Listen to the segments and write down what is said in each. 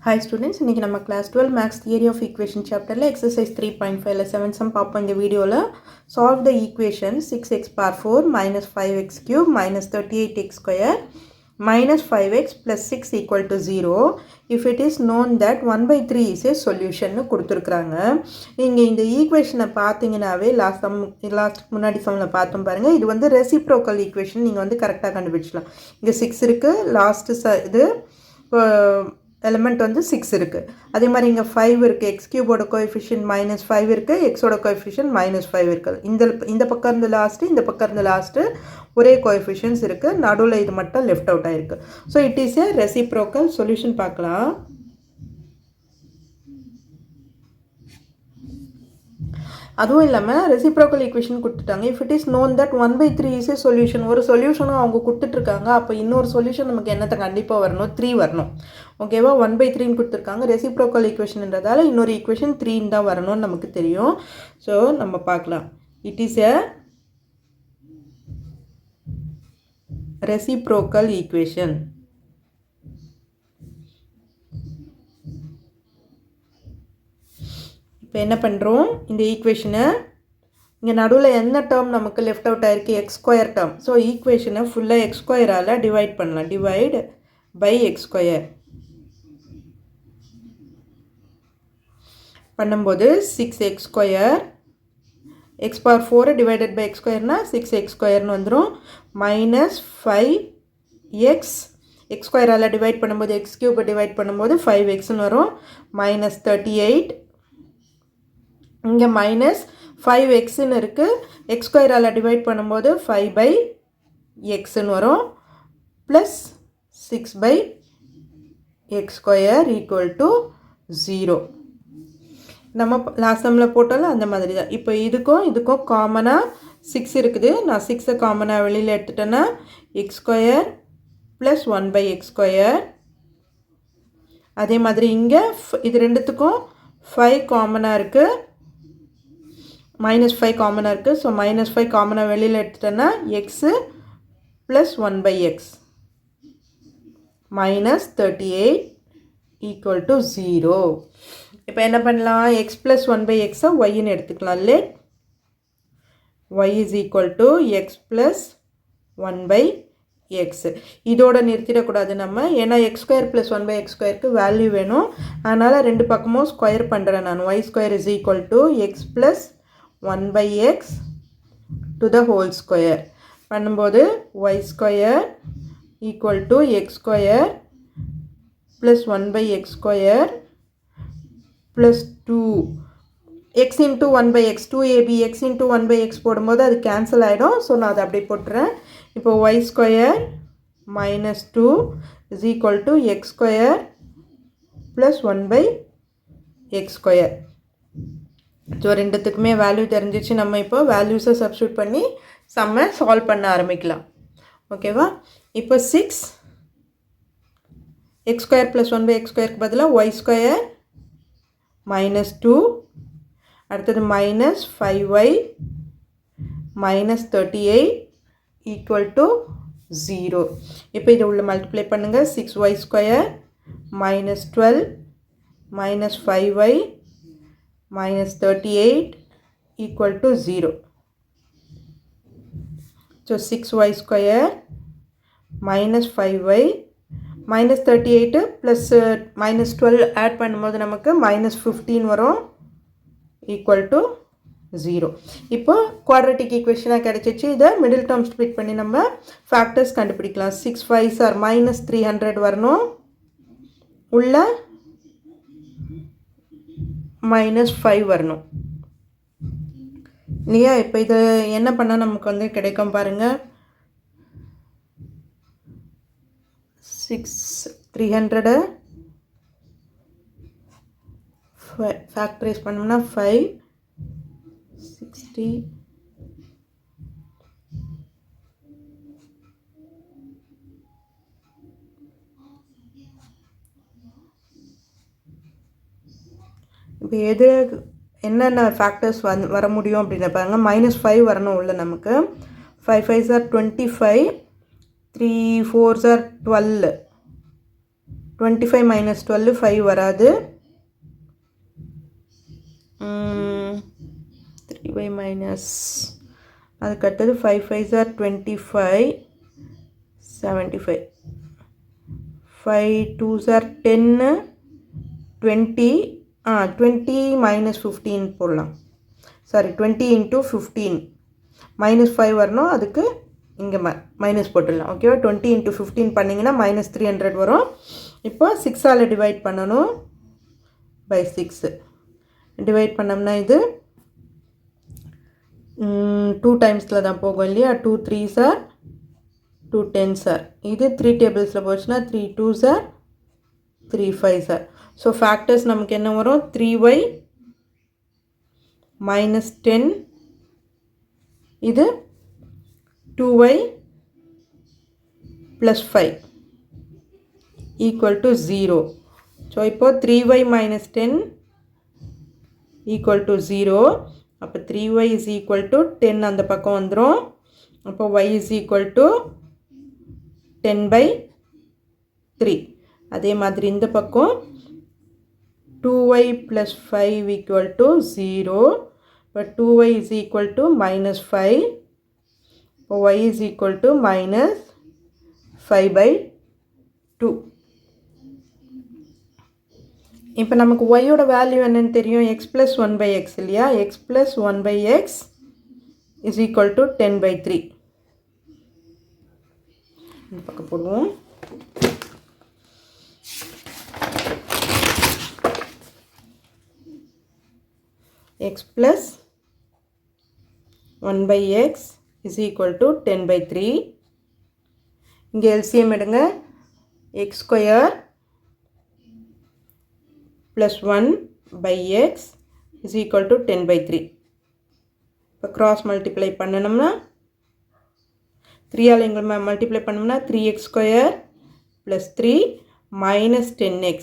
Hi students, இன்னைக்கு நம்ம class 12 Maths Theory of Equation chapterல exercise 3.5ல 7 sum பார்ப்போம் இந்த வீடியோல. Solve the equation 6x power 4 minus 5x cube minus 38x square minus 5x plus 6 equal to 0 if it is known that 1 by 3 is a solution னு கொடுத்திருக்காங்க. இங்க இந்த ஈக்குவேஷனை பார்த்தீங்கனாவே last முன்னாடி சம்ல பார்த்தோம் பாருங்க. இது வந்து ரெசிப்ரோக்கல் ஈக்குவேஷன், நீங்க வந்து கரெக்ட்டா கண்டுபிடிச்சலாம். இங்க 6 இருக்கு, லாஸ்ட் இது எலிமெண்ட் வந்து 6 இருக்குது. அதே மாதிரி இங்கே 5 இருக்குது, எக்ஸ் கியூபோட கோஎஃபிஷியன்ட் -5 இருக்குது, எக்ஸோட கோஎஃபிஷியன்ட் -5 இருக்குது. இந்த பக்கம் இருந்து லாஸ்ட்டு, இந்த பக்கம் இருந்து லாஸ்ட்டு ஒரே கோஎஃபிஷியன்ட்ஸ் இருக்குது, நடுவில் இது மட்டும் லெஃப்ட் அவுட் ஆகிருக்கு. So it is a reciprocal solution. பார்க்கலாம். அதுவும் இல்லாமல் ரெசிப்ரோக்கல் ஈக்குவேஷன் கொடுத்துட்டாங்க. If it is known that 1 by 3 is a solution, ஒரு சொல்யூஷனும் அவங்க கொடுத்துட்ருக்காங்க. அப்போ இன்னொரு சொல்யூஷன் நமக்கு என்னத்தை கண்டிப்பாக வரணும், 3 வரணும். ஓகேவா, 1 by 3ன்னு கொடுத்துருக்காங்க. ரெசிப்ரோக்கல் ஈக்குவேஷன்ன்றதால இன்னொரு ஈக்குவேஷன் 3 தான் வரணும்னு நமக்கு தெரியும். ஸோ நம்ம பார்க்கலாம். It is a reciprocal equation. இப்போ என்ன பண்ணுறோம், இந்த ஈக்குவேஷனை இங்கே நடுவில் என்ன டேர்ம் நமக்கு லெஃப்ட் அவுட் ஆகிருக்கு, எக்ஸ் ஸ்கொயர் டேர்ம். ஸோ ஈக்குவேஷனை ஃபுல்லாக எக்ஸ் ஸ்கொயரால் டிவைட் பண்ணலாம். டிவைட் பை எக்ஸ் ஸ்கொயர் பண்ணும்போது 6x square, x power 4 divided by x ஸ்கொயர்னால் 6x ஸ்கொயர்னு வந்துடும். -5x எக்ஸ் ஸ்கொயரால் டிவைட் பண்ணும்போது எக்ஸ் கியூபை டிவைட் பண்ணும்போது 5xன்னு வரும். -38 இங்கே -5xன்னு இருக்குது, எக்ஸ் ஸ்கொயரால் டிவைட் பண்ணும்போது 5/xன்னு வரும். Plus 6/x square equal to 0. நம்ம லாஸ்ட் சம்மில் போட்டாலும் அந்த மாதிரி தான். இப்போ இதுக்கும் காமனாக 6 இருக்குது. நான் 6ஐ காமனாக வெளியில் எடுத்துட்டேன்னா x square plus 1/x square. அதே மாதிரி இங்கே இது ரெண்டுத்துக்கும் 5 காமனாக இருக்குது, -5 காமனாக இருக்குது. ஸோ -5 காமனாக வெளியில் எடுத்துட்டேன்னா x plus 1/x -38 equal to 0. இப்போ என்ன பண்ணலாம், எக்ஸ் ப்ளஸ் 1/xஐ ஒய்ன்னு எடுத்துக்கலாம். Let y is equal to x plus 1/x. இதோட நிறுத்திடக்கூடாது நம்ம, ஏன்னா எக்ஸ் ஸ்கொயர் ப்ளஸ் 1/x ஸ்கொயருக்கு வேல்யூ வேணும். அதனால் ரெண்டு பக்கமும் ஸ்கொயர் பண்ணுறேன் நான். y square is equal to x plus 1/x to the whole square பண்ணும்போது y square equal to X square plus 1/x square plus 2 X into 1/x 2ab X into 1/x போடும்போது அது cancel ஆகிடும். So நான் அதை அப்படி போட்டுறேன். இப்போ y square -2 is equal to X square plus 1/x square. So ரெண்டுத்துக்குமே வேல்யூ தெரிஞ்சிச்சு. நம்ம இப்போ வேல்யூஸை சப்ஸ்டியூட் பண்ணி சம்மை சால்வ் பண்ண ஆரம்பிக்கலாம். ஓகேவா, இப்போ 6 எக்ஸ் ஸ்கொயர் ப்ளஸ் 1/x ஸ்கொயருக்கு பதிலாக y ஸ்கொயர் -2, அடுத்தது -5y -38 ஈக்குவல் டு 0. இப்போ இதை உள்ள மல்டிப்ளை பண்ணுங்கள். 6y square -12 -5y -38 equal to 0. So 6y square -5y -38 plus -12 add பண்ணும்போது நமக்கு -15 வரும் equal to 0. இப்போ குவாட்ரட்டிக் ஈக்குவேஷனாக கிடைச்சிச்சு. இதை மிடில் டேர்ம் ஸ்ப்ளிட் பண்ணி நம்ம ஃபேக்டர்ஸ் கண்டுபிடிக்கலாம். 6 5s are -300 வரணும், உள்ள -5 வரணும் இல்லையா. இப்போ இது என்ன பண்ணால் நமக்கு வந்து கிடைக்கும் பாருங்கள். 300 ஃபேக்டரைஸ் பண்ணோம்னா 5 60 இப்போ எது என்னென்ன ஃபேக்டர்ஸ் வர முடியும் அப்படின்னு பாருங்கள். -5 வரணும் உள்ள நமக்கு. 5 5s are 25, 3 4s are 12, 25 minus 12 5 வராது. 3y minus அதுக்கடுத்தது 5 5s are 25 75 5 2s are 10 20 20 minus 15 போடலாம். சாரி 20 into 15 minus 5 வரணும், அதுக்கு இங்கே மைனஸ் போட்டுடலாம். ஓகேவா? 20 into 15 பண்ணிங்கன்னா minus 300 வரும். இப்போ 6ஆல் டிவைட் பண்ணணும் by 6 டிவைட் பண்ணோம்னா இது 2 டைம்ஸில் தான் போகும் இல்லையா? 2 3s are 2 10s are. இது 3 டேபிள்ஸில் போச்சுன்னா 3 2s are 3 5s are. So factors நமக்கு என்ன வரும்? 3y minus 10, இது 2y plus 5 equal to 0. So இப்போ 3y minus 10 equal to 0. அப்போ 3y is equal to 10 அந்த பக்கம் வந்துடும். அப்போ y is equal to 10 by 3. அதே மாதிரி இந்த பக்கம் 2y plus 5 equal to 0. இப்போ 2y is equal to minus 5. இப்போ y is equal to minus 5 by 2. இப்போ நமக்கு yயோட வேல்யூ என்னன்னு தெரியும்? x plus 1 by x இல்லையா? x plus 1 by x is equal to 10 by 3. இந்த பக்கம் போடுவோம். x plus 1 by x is equal to 10 by 3. இங்கே LCM எடுங்க. x square plus 1 by x is equal to 10 by 3. இப்போ cross multiply பண்ணணும்னா 3ஆல் எங்களை multiply பண்ணோம்னா 3x square plus 3 minus 10x.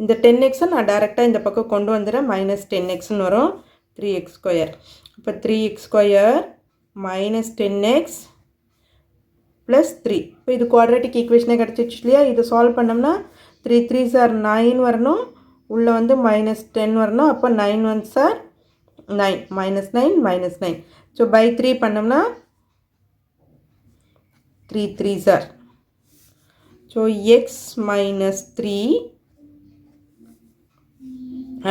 இந்த 10xை நான் டைரெக்டாக இந்த பக்கம் கொண்டு வந்துடுறேன். minus 10xன்னு வரும். 3x square. இப்போ 3x square minus 10x plus 3. இப்போ இது குவாட்ரேட்டிக் ஈக்குவேஷனே கிடச்சிச்சு இல்லையா? இது சால்வ் பண்ணோம்னா 3 3s are 9 வரணும், உள்ளே வந்து minus 10 வரணும். அப்போ 9 1s are 9 minus 9 minus 9. So by 3 பண்ணோம்னா 3 3s are. So x minus 3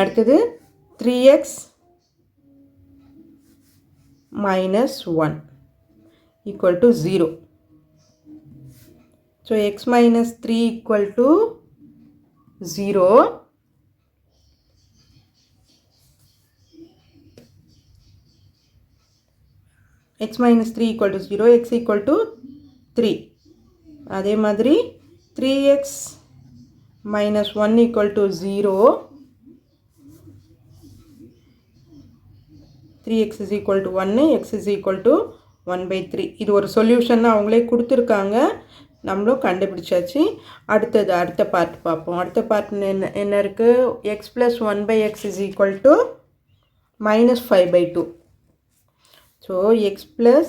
அடுத்தது 3x minus 1 equal to 0. So x minus 3 equal to 0. x minus 3 equal to 0, x equal to 3. அதே மாதிரி 3x minus 1 equal to 0. 3x is equal to 1, x is equal to 1 by 3. இது ஒரு solution அவங்களே கொடுத்துருக்காங்க, நம்மளும் கண்டுபிடிச்சாச்சு. அடுத்தது அடுத்த பார்ட் பார்ப்போம். அடுத்த பார்ட் என்ன இருக்குது? x plus 1 by x is equal to minus 5 by 2. So x plus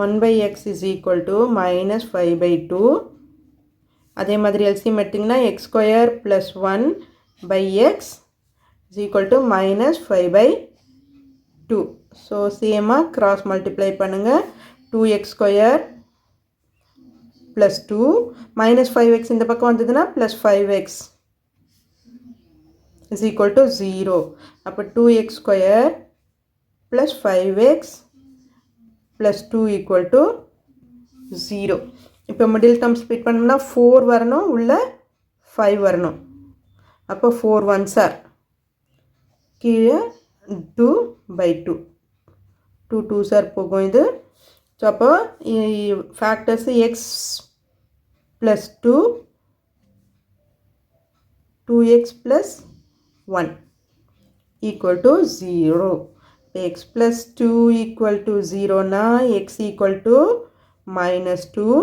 1 by x is equal to minus 5 by 2. அதே மாதிரி LCM எடுத்திங்கன்னா x square plus 1 by x is equal to minus 5 by 2. So சேமாக cross multiply பண்ணுங்கள். 2x square plus 2 minus 5x இந்த பக்கம் வந்ததுன்னா plus 5x is equal to 0. அப்போ 2x square plus 5x plus 2 equal to 0. இப்போ middle term split பண்ணோம்னா 4 வரணும், உள்ள 5 வரணும். அப்போ 4 1s are கீழே 2 by 2 2 2s are போகும் இது. ஸோ அப்போ factors x plus 2 2x plus 1 equal to 0. x plus 2 equal to 0 na x equal to minus 2.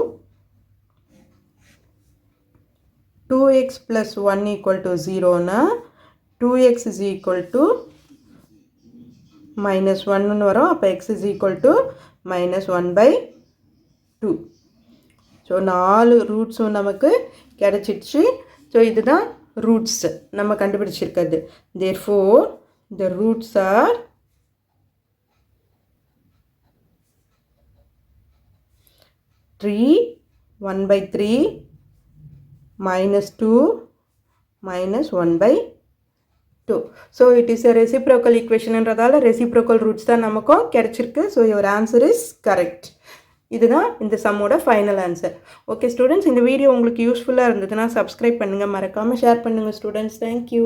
2x plus 1 equal to 0 na 2x is equal to minus 1 வரும். அப்போ x is equal to minus 1 by 2. So 4 ரூட்ஸும் நமக்கு கிடச்சிடுச்சு. So இதுதான் roots நம்ம கண்டுபிடிச்சிருக்கிறது. therefore the roots are 3 1/3 -2 -1/2. So it is a reciprocal equationன்றதால reciprocal roots தான் நமக்கும் கிடைச்சிருக்கு. So your answer is correct. இதுதான் இந்த சம்மோட ஃபைனல் ஆன்சர். ஓகே ஸ்டூடெண்ட்ஸ், இந்த வீடியோ உங்களுக்கு யூஸ்ஃபுல்லாக இருந்ததுன்னா சப்ஸ்கிரைப் பண்ணுங்கள், மறக்காமல் ஷேர் பண்ணுங்கள் ஸ்டூடெண்ட்ஸ். தேங்க்யூ.